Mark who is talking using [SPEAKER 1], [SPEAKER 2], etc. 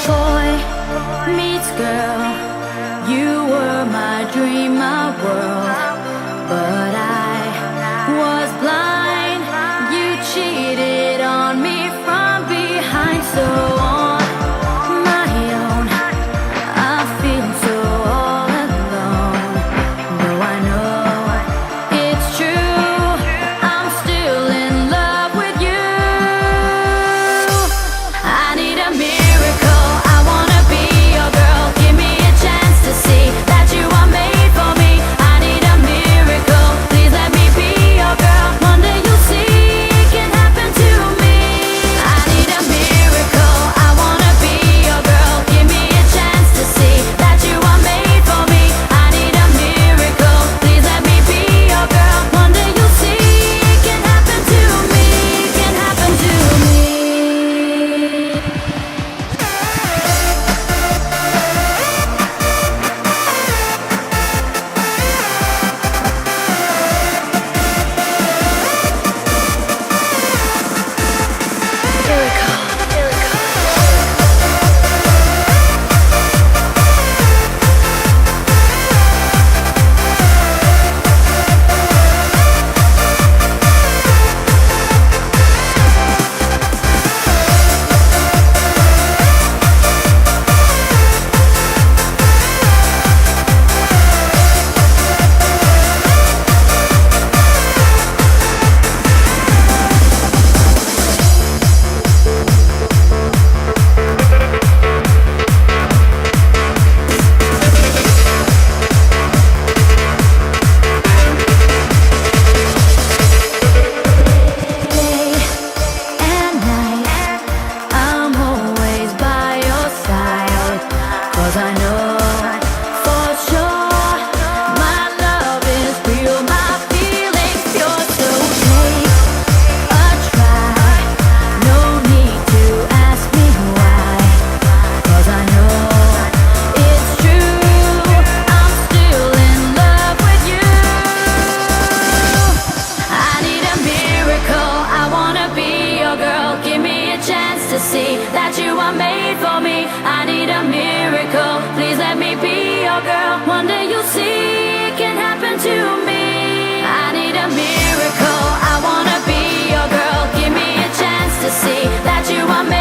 [SPEAKER 1] Boy meets girl, you were my dream, my world, but I was blind. You cheated on me from behind, so on my own I feel so all alone. Though I know it's true, I'm still in love with you. I need a miracle, I wanna be your girl. Give me a chance to see that you are made for me. I need a miracle, please let me be your girl. One day you'll see it can happen to me. I need a miracle, I wanna be your girl. Give me a chance to see that you are made for me. I need a miracle, please let me be your girl. One day you'll see it can happen to me, can happen to me. Day and night, I'm always by your side. 'Cause I know for sure my love is real, my feelings pure. So take a try, no need to ask me why. 'Cause I know it's true, I'm still in love with you. I need a miracle, I wanna be your girl. Give me a chance to see that you are made for me. I need a miracle, please let me be your girl. One day you'll see it can happen to me. I need a miracle, I wanna be your girl. Give me a chance to see that you are made